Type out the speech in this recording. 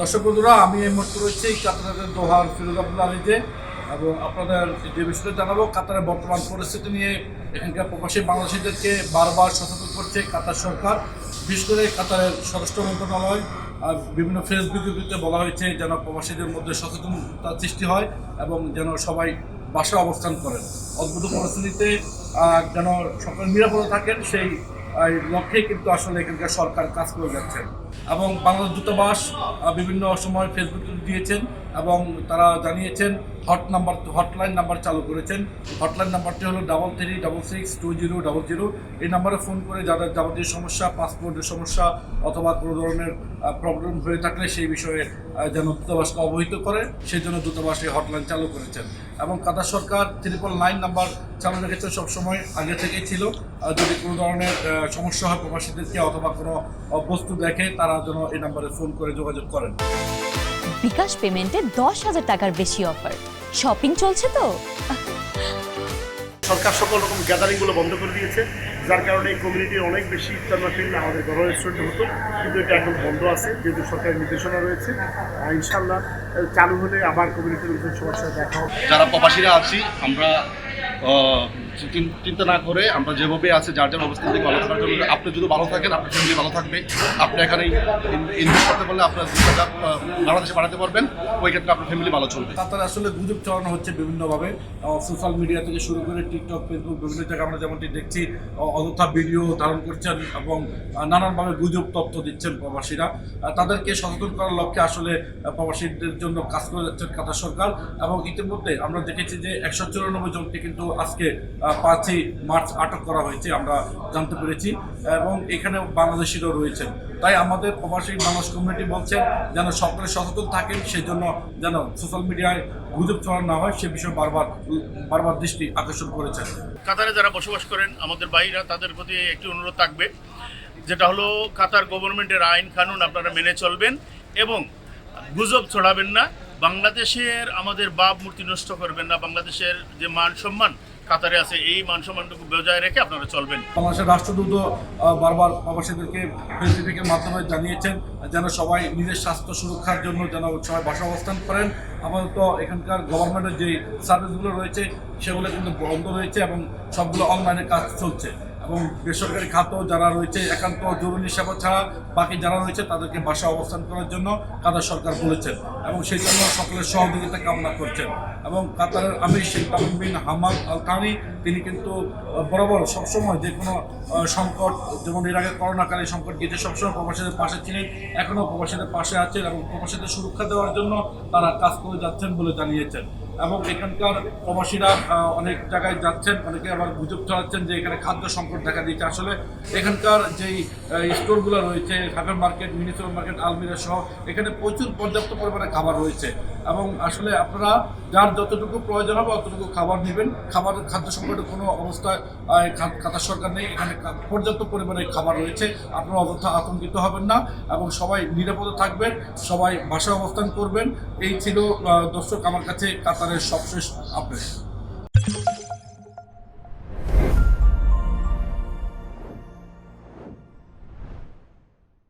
দর্শক বন্ধুরা, আমি এই মুহূর্তে রয়েছি কাতারের দোহার ফিরোজ আব্দুল আলীতে এবং আপনাদের যে বিষয়টা জানাবো কাতারের বর্তমান পরিস্থিতি নিয়ে। এখানকার প্রবাসী বাংলাদেশিদেরকে বারবার সচেতন করছে কাতার সরকার। বিশেষ করে কাতারের স্বরাষ্ট্র মন্ত্রণালয় বিভিন্ন ফেসবুকে বলা হয়েছে যেন প্রবাসীদের মধ্যে সচেতনতা সৃষ্টি হয় এবং যেন সবাই বাসায় অবস্থান করেন। অদ্ভুত পরিস্থিতিতে যেন সকল নিরাপদে থাকেন সেই লক্ষ্যে কিন্তু আসলে এখানকার সরকার কাজ করে যাচ্ছেন। এবং বাংলাদেশ দূতাবাস বিভিন্ন সময় ফেসবুকে দিয়েছেন এবং তারা জানিয়েছেন হটলাইন নাম্বার চালু করেছেন। হটলাইন নাম্বারটি হলো 33662000। এই নাম্বারে ফোন করে যাদের যাবতীয় সমস্যা, পাসপোর্টের সমস্যা অথবা কোনো ধরনের প্রবলেম হয়ে থাকলে সেই বিষয়ে যেন দূতাবাসকে অবহিত করে, সেই জন্য দূতাবাস এই হটলাইন চালু করেছেন। এবং কাতার সরকার 999 নাম্বার চালু রেখেছে, সবসময় আগে থেকেই ছিল। যদি কোনো ধরনের সমস্যা হয় প্রবাসীদেরকে অথবা কোনো বস্তু দেখে তারা যেন এই নাম্বারে ফোন করে যোগাযোগ করেন। বিকাশ পেমেন্টে 10,000 টাকার বেশি অফার। শপিং চলছে তো। সরকার সকল রকম গ্যাদারিংগুলো বন্ধ করে দিয়েছে, যার কারণে কমিউনিটির অনেক বেশি ইফতার মাহফিল আমাদের ঘর রেস্টুরেন্টে হতো, কিন্তু এটা এখন বন্ধ আছে যেহেতু সরকারের নির্দেশনা রয়েছে। ইনশাল্লাহ চালু হলে আবার কমিউনিটির লোকজন সবার সাথে দেখা হবে। যারা প্রবাসীরা আছি আমরা চিন্তা না করে আমরা যেভাবে আছে যার যার অবস্থান থেকে ভালো থাকার জন্য, আপনি যদি ভালো থাকেন আপনার ফ্যামিলি ভালো থাকবে। আপনি এখানে ইনভেস্ট করতে পারলে আপনার বাংলাদেশে বাড়াতে পারবেন, ওই ক্ষেত্রে আপনার ফ্যামিলি ভালো চলবে। কাতারে আসলে গুজব চালানো হচ্ছে বিভিন্নভাবে, সোশ্যাল মিডিয়া থেকে শুরু করে টিকটক, ফেসবুক, বিভিন্ন জায়গায় আমরা যেমনটি দেখছি অযথা ভিডিও ধারণ করছেন এবং নানানভাবে গুজব তথ্য দিচ্ছেন প্রবাসীরা। তাদেরকে সচেতন করার লক্ষ্যে আসলে প্রবাসীদের জন্য কাজ করে যাচ্ছেন কাতার সরকার। এবং ইতিমধ্যে আমরা দেখেছি যে 194 জনকে কিন্তু আজকে 5ই মার্চ আটক করা হয়েছে আমরা জানতে পেরেছি, এবং এখানে বাংলাদেশিরাও রয়েছেন। তাই আমাদের প্রবাসী বাংলাদেশ কমিউনিটি বলছেন যেন সকলে সচেতন থাকেন, সেই জন্য যেন সোশ্যাল মিডিয়ায় গুজব ছড়ানো না হয় সে বিষয়ে বারবার দৃষ্টি আকর্ষণ করেছেন। কাতারে যারা বসবাস করেন আমাদের ভাইরা, তাদের প্রতি একটি অনুরোধ থাকবে, যেটা হলো কাতার গভর্নমেন্টের আইন কানুন আপনারা মেনে চলবেন এবং গুজব ছড়াবেন না। বাংলাদেশের আমাদের বাপ মূর্তি নষ্ট করবেন না। বাংলাদেশের যে মান সম্মান কাতারে আছে এই মান সম্মানটুকু বজায় রেখে আপনারা চলবেন। বাংলাদেশের রাষ্ট্রদূত বারবার প্রবাসীদেরকে ফেসবুকের মাধ্যমে জানিয়েছেন যেন সবাই নিজের স্বাস্থ্য সুরক্ষার জন্য যেন সবাই বাসা অবস্থান করেন। আপাতত এখানকার গভর্নমেন্টের যে সার্ভিসগুলো রয়েছে সেগুলো কিন্তু বন্ধ রয়েছে এবং সবগুলো অনলাইনে কাজ চলছে। এবং বেসরকারি খাত যারা রয়েছে একান্ত জরুরি সেবা ছাড়া বাকি যারা রয়েছে তাদেরকে বাসা অবস্থান করার জন্য কাতার সরকার বলেছেন এবং সেই জন্য সকলের সহযোগিতা কামনা করছেন। এবং কাতারের আমির Sheikh Tamim bin Hamad Al Thani তিনি কিন্তু বরাবর সবসময় যে কোনো সংকট, যেমন এর আগে করোনাকালে সংকট গিয়েছে, সবসময় প্রবাসীদের পাশে ছিলেন, এখনও প্রবাসীদের পাশে আছেন এবং প্রবাসীদের সুরক্ষা দেওয়ার জন্য তারা কাজ করে যাচ্ছেন বলে জানিয়েছেন। এবং এখানকার প্রবাসীরা অনেক জায়গায় যাচ্ছেন, অনেকে আবার গুজব ছড়াচ্ছেন যে এখানে খাদ্য সংকট দেখা দিয়েছে। আসলে এখানকার যেই স্টোরগুলো রয়েছে, hyper market, mini super market, Al Meera সহ, এখানে প্রচুর পর্যাপ্ত পরিমাণে খাবার রয়েছে এবং আসলে আপনারা যার যতটুকু প্রয়োজন হবে অতটুকু খাবার নেবেন। খাদ্য সংকটের কোনো অবস্থায় কাতার সরকার নেই, এখানে পর্যাপ্ত পরিমাণে খাবার রয়েছে। আপনারা অযথা আতঙ্কিত হবেন না এবং সবাই নিরাপদে থাকবেন, সবাই বাসায় অবস্থান করবেন। এই ছিল দর্শক আমার কাছে কাতারের সবশেষ আপডেট।